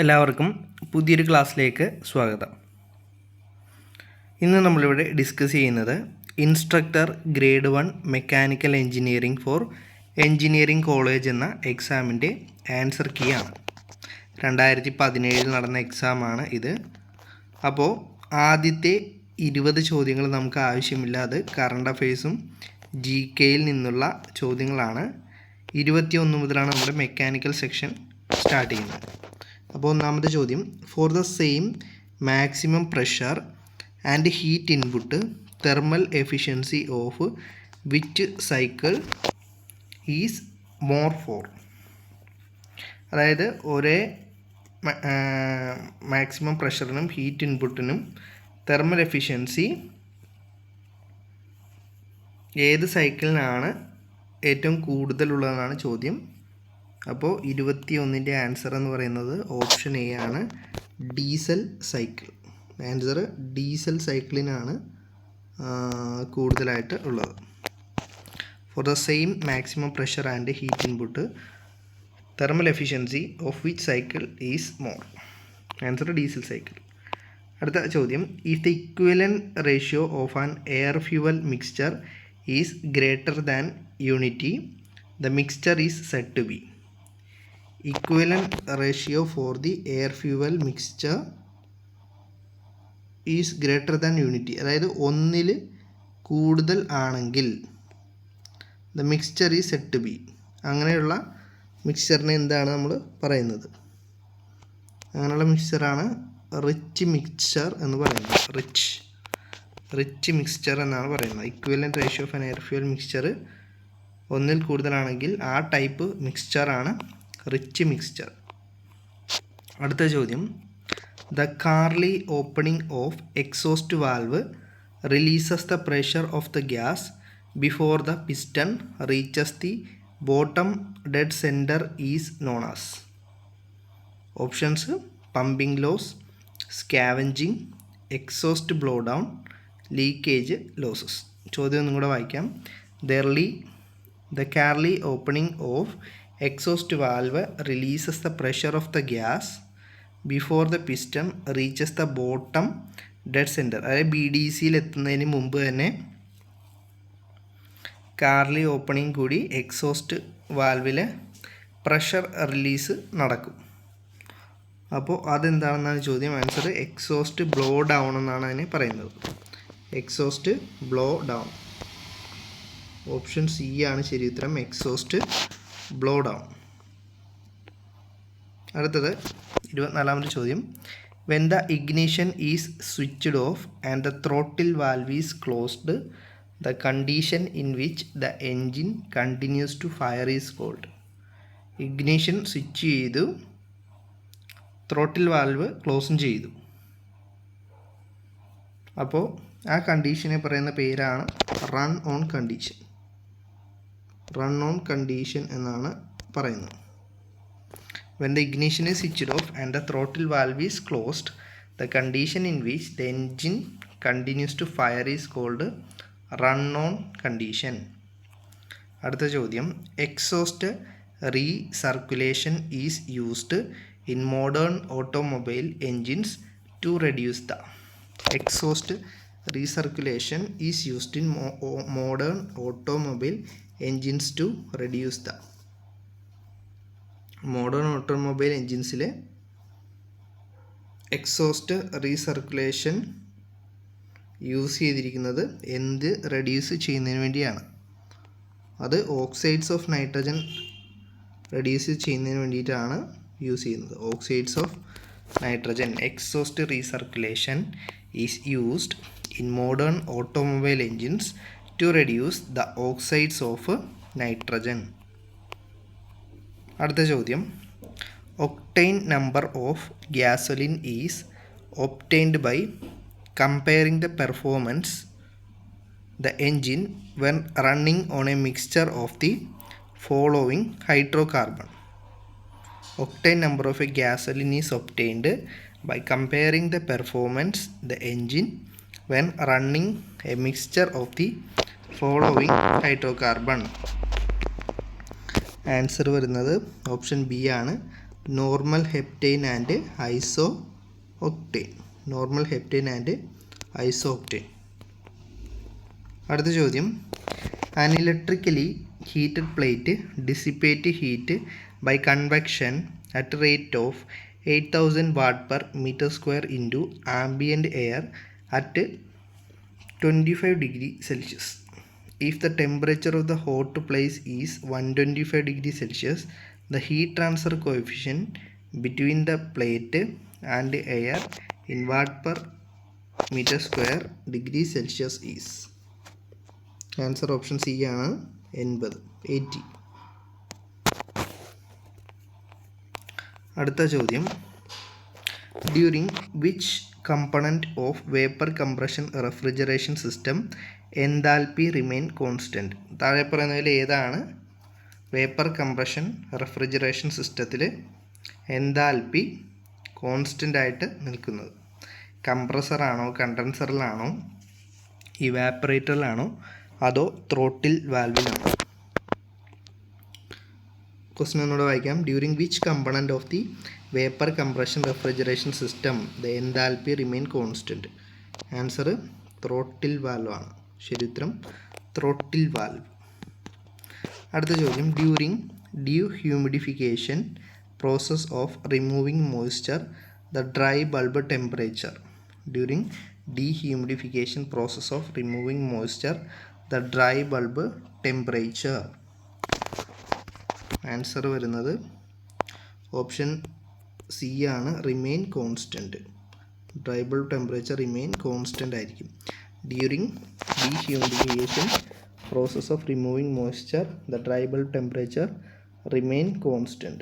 എല്ലാവർക്കും പുതിയൊരു ക്ലാസ്സിലേക്ക് സ്വാഗതം. ഇന്ന് നമ്മളിവിടെ ഡിസ്കസ് ചെയ്യുന്നത് instructor grade 1 mechanical engineering for engineering college എന്ന എക്സാമിൻ്റെ ആൻസർ കീ ആണ്. 2017 നടന്ന എക്സാമാണ് ഇത്. അപ്പോൾ ആദ്യത്തെ 20 ചോദ്യങ്ങൾ നമുക്ക് ആവശ്യമില്ല. അത് കറണ്ട് അഫെയർസും GKയിൽ നിന്നുള്ള ചോദ്യങ്ങളാണ്. 21 മുതലാണ് നമ്മുടെ മെക്കാനിക്കൽ സെക്ഷൻ സ്റ്റാർട്ട് ചെയ്യുന്നത്. അപ്പോൾ ഒന്നാമത്തെ ചോദ്യം, four the same maximum pressure and heat input thermal efficiency of which cycle is more for. അതായത് ഒരേ മാക്സിമം പ്രഷറിനും ഹീറ്റ് ഇൻപുട്ടിനും തെർമൽ എഫിഷ്യൻസി ഏത് സൈക്കിളിനാണ് ഏറ്റവും കൂടുതലുള്ളതെന്നാണ് ചോദ്യം. അപ്പോൾ 21ൻ്റെ ആൻസർ എന്ന് പറയുന്നത് ഓപ്ഷൻ എ ആണ്, ഡീസൽ സൈക്കിൾ. ആൻസർ ഡീസൽ സൈക്കിളിനാണ് കൂടുതലായിട്ട് ഉള്ളത്. For the same maximum pressure and heat input thermal efficiency of which cycle is more. Answer diesel cycle. അടുത്ത ചോദ്യം, if the equivalent ratio of an air fuel mixture is greater than unity, the mixture is said to be. Equivalent ratio for the air fuel mixture is greater than unity. അതായത് ഒന്നിൽ കൂടുതൽ ആണെങ്കിൽ the mixture is said to be. അങ്ങനെയുള്ള മിക്സ്ചറിനെ എന്താണ് നമ്മൾ പറയുന്നത്? അങ്ങനെയുള്ള മിക്സ്ചറാണ് rich mixture എന്ന് പറയുന്നത്. റിച്ച് മിക്സ്ചർ എന്നാണ് പറയുന്നത്. Equivalent ratio of an air fuel mixture ഒന്നിൽ കൂടുതലാണെങ്കിൽ ആ ടൈപ്പ് മിക്സ്ചറാണ് റിച്ച് മിക്സ്ചർ. അടുത്ത ചോദ്യം, the early opening of exhaust valve releases the pressure of the gas before the piston reaches the bottom dead centre is known as. Options pumping loss, scavenging, exhaust blow down, leakage losses. ചോദ്യം ഒന്നും കൂടെ വായിക്കാം. The early opening of exhaust valve releases the pressure of the gas before the piston reaches the bottom dead center. അതായത് BDCയിൽ എത്തുന്നതിന് മുമ്പ് തന്നെ Carly opening കൂടി exhaust വാൽവിൽ pressure release നടക്കും. അപ്പോൾ അതെന്താണെന്നാണ് ചോദ്യം. ആൻസർ എക്സോസ്റ്റ് ബ്ലോ ഡൗൺ എന്നാണ് അതിനെ പറയുന്നത്. Exhaust blow down. Option C ആണ് ശരി ഉത്തരം, എക്സോസ്റ്റ് ബ്ലോ ഡൗൺ. അടുത്തത് 24ാമത്തെ ചോദ്യം, when the ignition is switched off and the throttle valve is closed, the condition in which the engine continues to fire is called. Ignition switch ചെയ്തു, throttle valve ക്ലോസും ചെയ്തു. അപ്പോൾ ആ കണ്ടീഷനെ പറയുന്ന പേരാണ് run on condition. Run on condition എന്നാണ് പറയുന്നത്. When the ignition is switched off and the throttle valve is closed, the condition in which the engine continues to fire is called run on condition. അടുത്ത ചോദ്യം, exhaust recirculation is used in modern automobile engines to reduce the. Exhaust recirculation is used in modern automobile engines to reduce the. Modern automobile എൻജിൻസിൽ exhaust recirculation use ചെയ്തിരിക്കുന്നത് എന്ത് reduce ചെയ്യുന്നതിന് വേണ്ടിയാണ്? അത് oxides of nitrogen reduce ചെയ്യുന്നതിന് വേണ്ടിയിട്ടാണ് use ചെയ്യുന്നത്. Oxides of nitrogen. Exhaust recirculation is used in modern automobile engines to reduce the oxides of nitrogen. അടുത്ത ചോദ്യം, octane number of gasoline is obtained by comparing the performance the engine when running on a mixture of the following hydrocarbon. Octane number of a gasoline is obtained by comparing the performance the engine when running a mixture of the following hydrocarbon. Answer വരുന്നത് option B ആണ്, normal heptane and isooctane. Normal heptane and isooctane. അടുത്ത ചോദ്യം, an electrically heated plate dissipate heat by convection at rate of 8000 watt per meter square into ambient air at 25 degree Celsius. If the temperature of the hot place is 125 degree Celsius, the heat transfer coefficient between the plate and air in watt per meter square degree Celsius is. Answer option C ആണ് 80. അടുത്ത ചോദ്യം, during which component of vapour compression refrigeration system enthalpy remain constant. താഴെ പറയുന്നതിൽ ഏതാണ് vapour compression refrigeration സിസ്റ്റത്തിൽ enthalpy constant ആയിട്ട് നിൽക്കുന്നത്? കംപ്രസറാണോ, കണ്ടൻസറിലാണോ, ഇവാപ്പറേറ്ററിലാണോ, അതോ ത്രോട്ടിൽ വാൽവിലാണോ? ക്വസ്റ്റ്യൻ ഒന്നുകൂടെ വായിക്കാം. During which component of the vapour compression refrigeration system the enthalpy remain constant? Answer throttle valve ആണ്. ശരി ഉത്തരം ത്രോട്ടിൽ വാൽവ്. അടുത്ത ചോദ്യം, during dehumidification process of removing moisture the dry bulb temperature. ഡ്യൂറിങ് dehumidification process of removing moisture, the dry bulb temperature. Answer വരുന്നത് option C ആണ്, remain constant. Dry bulb temperature remain constant ആയിരിക്കും. During dehumidification process of removing moisture, the dry bulb temperature remain constant.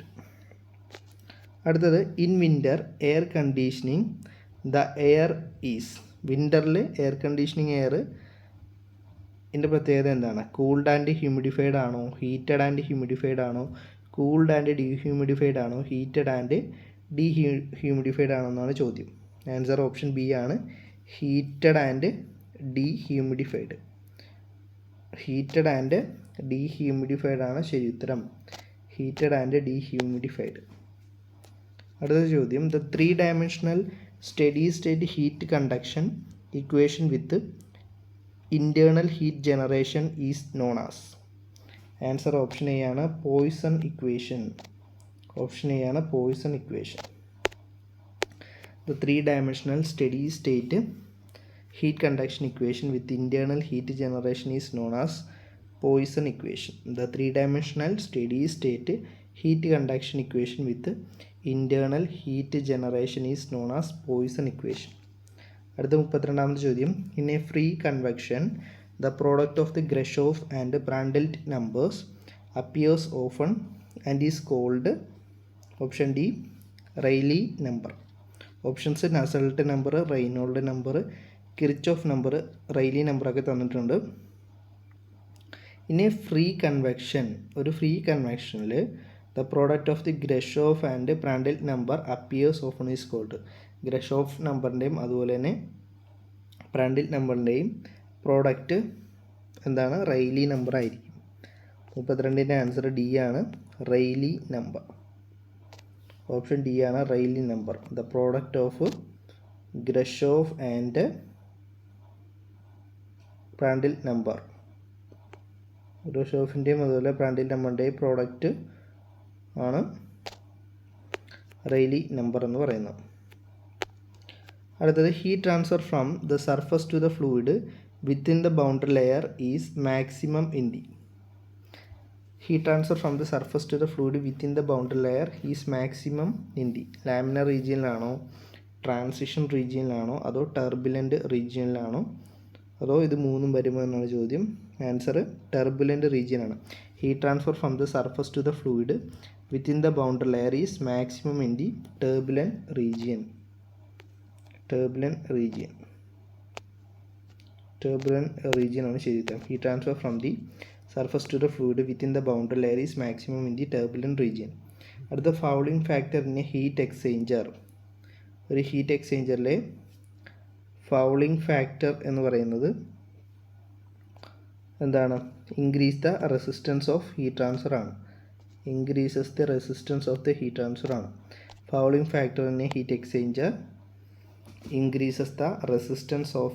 അടുത്തത്, in winter air conditioning the air is. വിൻ്ററിൽ air conditioning air ഇതിൻ്റെ പ്രത്യേകത എന്താണ്? Cooled and humidified ആണോ, heated and humidified ആണോ, cooled and dehumidified ആണോ, heated and dehumidified ആണോ എന്നാണ് ചോദ്യം. ആൻസർ ഓപ്ഷൻ ബി ആണ്, heated and dehumidified. Heated and dehumidified ആണ് ശരി ഉത്തരം. Heated and dehumidified. അടുത്ത ചോദ്യം, the 3-dimensional steady state heat conduction equation with internal heat generation is known as. Answer option A ആണ്, പോയ്സൺ ഇക്വേഷൻ. ഓപ്ഷൻ എ ആണ്, poison equation. The 3-dimensional steady state heat conduction equation with internal heat generation is known as Poisson equation. The 3-dimensional steady state heat conduction equation with internal heat generation is known as Poisson equation. അടുത്ത 32ാമത്തെ ചോദ്യം, in a free convection the product of the Grashof and Prandtl numbers appears often and is called. Option D Rayleigh number. Options Nusselt number, Reynold number, Kirchhoff number, Rayleigh നമ്പറൊക്കെ തന്നിട്ടുണ്ട്. In a free convection, ഒരു free കൺവെക്ഷനിൽ the product of the Grashof and Prandtl number appears often is called. Grashof നമ്പറിൻ്റെയും അതുപോലെ തന്നെ Prandtl നമ്പറിൻ്റെയും product എന്താണ്? Rayleigh number ആയിരിക്കും. 32ൻ്റെ ആൻസർ ഡി ആണ്, റെയ്ലി നമ്പർ. ഓപ്ഷൻ ഡി ആണ്, Rayleigh number. The product of Grashof and Prandtl number. ഗ്രഷോഫിൻ്റെയും അതുപോലെ പ്രാൻഡൽറ്റ് നമ്പറിൻ്റെയും പ്രോഡക്റ്റ് ആണ് റെയ്ലി നമ്പർ എന്ന് പറയുന്നത്. അടുത്തത്, heat transfer from the surface to the fluid within the boundary layer is maximum in the. Heat transfer from the surface to the fluid within the boundary layer is maximum in the. Laminar റീജിയനിലാണോ, transition റീജിയനിലാണോ, അതോ turbulent റീജിയനിലാണോ, അതോ ഇത് മൂന്നും വരുമോ എന്നാണ് ചോദ്യം. ആൻസർ ടർബുലൻ്റ് റീജിയനാണ്. Heat transfer from the surface to the fluid within the boundary layer is maximum in the turbulent region. Turbulent region. Turbulent region ആണ് ശരി ഉത്തരം. Heat transfer from the surface to the fluid within the boundary layer is maximum in the turbulent region. അടുത്ത, fouling ഫാക്ടറിന് heat exchanger. ഒരു heat എക്സ്ചേഞ്ചറിലെ fouling factor എന്ന് പറയുന്നത് എന്താണ്? Increase the resistance of heat transfer ആണ്. increases the resistance of the heat transfer ആണ്. Fouling factor in a heat exchanger increases the resistance of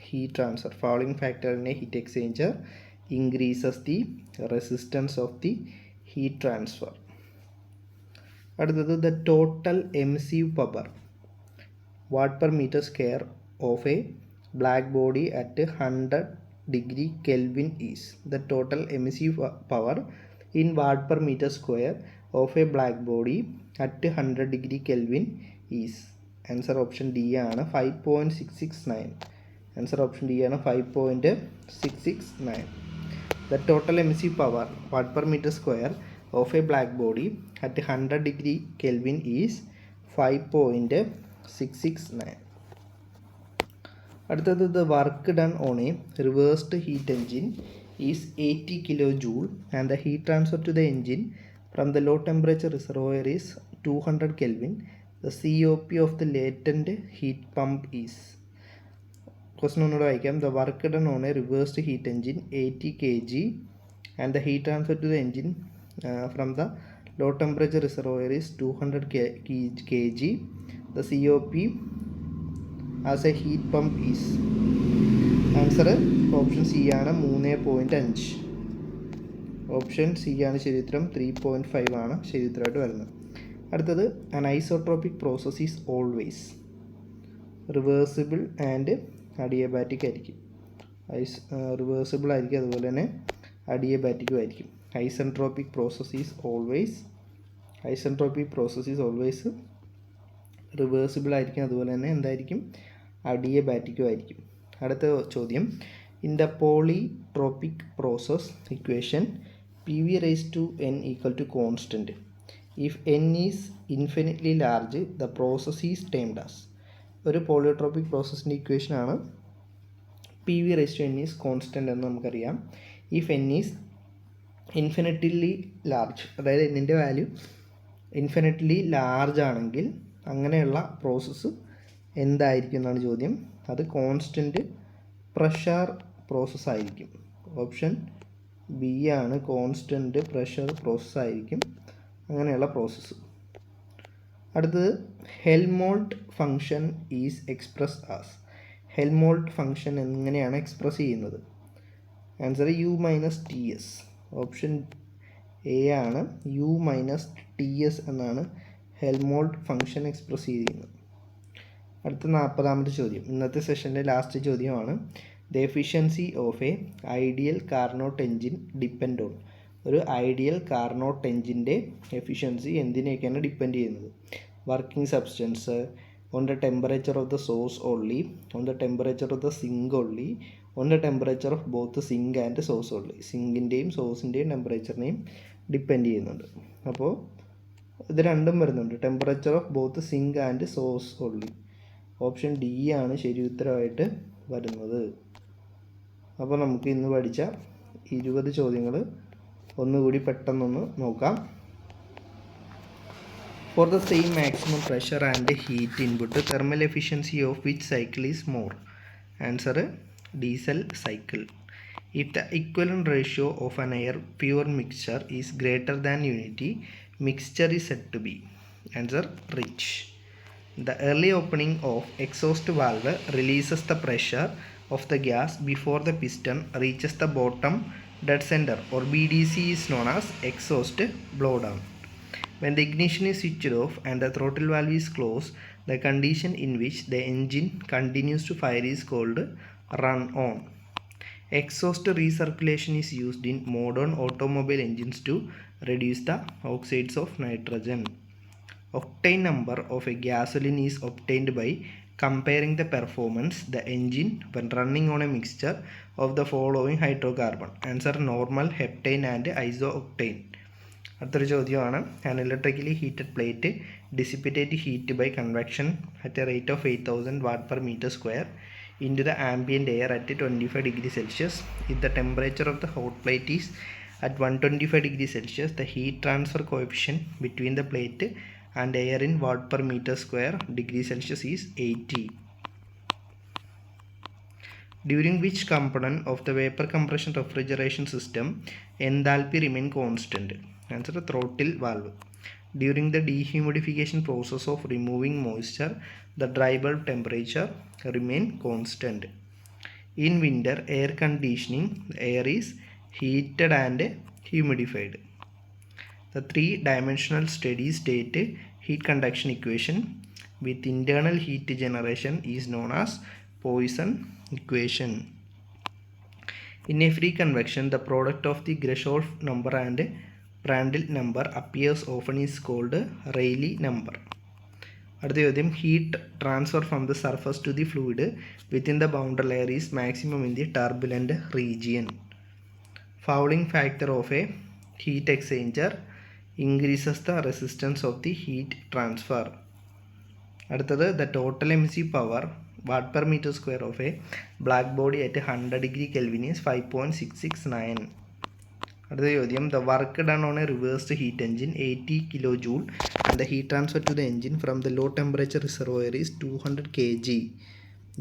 heat transfer. Fouling factor in a heat exchanger increases the resistance of the heat transfer. അടുത്തത് the total emissive power watt per meter square of a black body at 100 degree Kelvin is. The total emissive power in watt per meter square of a black body at 100 degree Kelvin is. Answer option D ആണ് 5.669. Answer option D ആണ് 5.669. The total emissive power watt per meter square of a black body at 100 degree Kelvin is 5.669. അടുത്തത് the work done on a reversed heat engine is 80 kilojoule and the heat transfer to the engine from the low temperature reservoir is 200 Kelvin. The COP of the latent heat pump is. Question ഒന്നുകൂടെ വായിക്കാം. The work done on a reversed heat engine 80 kg and the heat transfer to the engine from the low temperature reservoir is 200 kg. The COP as a heat pump is. Answer option C ആണ് 3.5. Option C ആണ് ശരി ഉത്തരം. 3.5 ആണ് ശരി ഉത്തരമായിട്ട് വരുന്നത്. അടുത്തത് an isotropic process is always reversible and adiabatic ആയിരിക്കും. റിവേഴ്സിബിൾ ആയിരിക്കും, അതുപോലെ തന്നെ അഡിയബാറ്റിക്കും ആയിരിക്കും. Isentropic process is always reversible ആയിരിക്കും, അതുപോലെ തന്നെ എന്തായിരിക്കും, അഡിയബാറ്റിക്കും ആയിരിക്കും. അടുത്ത ചോദ്യം, in the polytropic process equation PV raised to n equal to constant. If n is infinitely large, the process is termed as. ഒരു പോളിയോട്രോപിക് പ്രോസസ്സിൻ്റെ ഇക്വേഷനാണ് PV raised to n is constant എന്ന് നമുക്കറിയാം. If n is infinitely large, അതായത് എന്നിൻ്റെ value infinitely large ആണെങ്കിൽ അങ്ങനെയുള്ള process എന്തായിരിക്കും എന്നാണ് ചോദ്യം. അത് കോൺസ്റ്റൻറ്റ് പ്രഷർ പ്രോസസ്സ് ആയിരിക്കും. ഓപ്ഷൻ ബി ആണ്, കോൺസ്റ്റൻറ്റ് പ്രഷർ പ്രോസസ്സ് ആയിരിക്കും അങ്ങനെയുള്ള പ്രോസസ്സ്. അടുത്തത് Helmholtz function is express as. Helmholtz function എങ്ങനെയാണ് എക്സ്പ്രസ് ചെയ്യുന്നത്? Answer U minus T S. Option A ആണ്, യു മൈനസ് ടി എസ് എന്നാണ് ഹെൽമോൾട്ട് ഫംഗ്ഷൻ എക്സ്പ്രസ് ചെയ്യുന്നത്. അടുത്ത 40ാമത്തെ ചോദ്യം, ഇന്നത്തെ സെഷൻ്റെ ലാസ്റ്റ് ചോദ്യമാണ്. The efficiency of a ideal Carnot engine depend on. ഒരു ഐഡിയൽ കാർനോട്ട് എൻജിൻ്റെ എഫിഷ്യൻസി എന്തിനെയൊക്കെയാണ് ഡിപ്പെൻഡ് ചെയ്യുന്നത്? Working substance, on the temperature of the source only, on the temperature of the sink only, on the temperature of both sink and source only. സിങ്കിൻ്റെയും സോഴ്സിൻ്റെയും ടെമ്പറേച്ചറിനെയും depend ചെയ്യുന്നുണ്ട്. അപ്പോൾ ഇത് രണ്ടും വരുന്നുണ്ട്, temperature of both sink and source only. Option D ആണ് ശരി ഉത്തരമായിട്ട് വരുന്നത്. അപ്പോൾ നമുക്ക് ഇന്ന് പഠിച്ച 20 ചോദ്യങ്ങൾ ഒന്നുകൂടി പെട്ടെന്നൊന്ന് നോക്കാം. For the same maximum pressure and heat input, thermal efficiency of which cycle is more? Answer diesel cycle. If the equivalent ratio of an air pure mixture is greater than unity, mixture is said to be. Answer rich. The early opening of exhaust valve releases the pressure of the gas before the piston reaches the bottom dead center, or BDC is known as exhaust blowdown. When the ignition is switched off and the throttle valve is closed, the condition in which the engine continues to fire is called run on. Exhaust recirculation is used in modern automobile engines to reduce the oxides of nitrogen. Octane number of a gasoline is obtained by comparing the performance the engine when running on a mixture of the following hydrocarbon. Answer normal, heptane and isooctane. അടുത്തൊരു ചോദ്യമാണ്, an electrically heated plate dissipate heat by convection at a rate of 8000 watt per meter square into the ambient air at 25 degrees Celsius. If the temperature of the hot plate is at 125 degrees Celsius, the heat transfer coefficient between the plate and air in watt per meter square degree Celsius is 80. During which component of the vapor compression refrigeration system enthalpy remain constant? Answer throttle valve. During the dehumidification process of removing moisture, the dry bulb temperature remain constant. In winter air conditioning, the air is heated and humidified. The three-dimensional steady state heat conduction equation with internal heat generation is known as Poisson equation. In a free convection, the product of the Grashof number and Prandtl number appears often is called Rayleigh number. അടുത്ത ചോദ്യം, heat transfer from the surface to the fluid within the boundary layer is maximum in the turbulent region. Fouling factor of a heat exchanger increases the resistance of the heat transfer. അടുത്തത്, the total emissive power watt per meter square of a black body at 100 degree Kelvin is 5.669. അടുത്ത ചോദ്യം, the work done on a reversed heat engine 80 kilojoule and the heat transfer to the engine from the low temperature reservoir is 200 kg.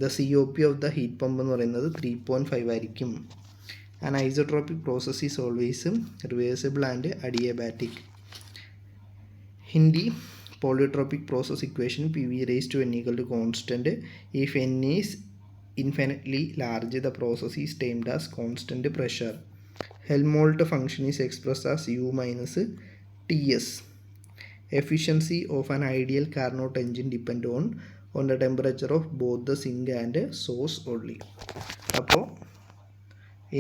The COP of the heat pump എന്ന് പറയുന്നത് 3.5 ആയിരിക്കും. An isotropic process is always reversible and adiabatic. In the polytropic process equation, PV raised to n equal to constant. If n is infinitely large, the process is termed as constant pressure. Helmholtz function is expressed as U minus Ts. Efficiency of an ideal Carnot engine depend on the temperature of both the sink and source only. അപ്പോൾ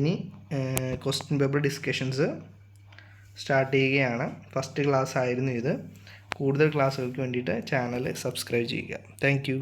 ഇനി question paper discussions start ചെയ്യുകയാണ്. First class ആയിരുന്നു ഇത്. കൂടുതൽ ക്ലാസ്സുകൾക്ക് വേണ്ടിയിട്ട് channel subscribe ചെയ്യുക. Thank you.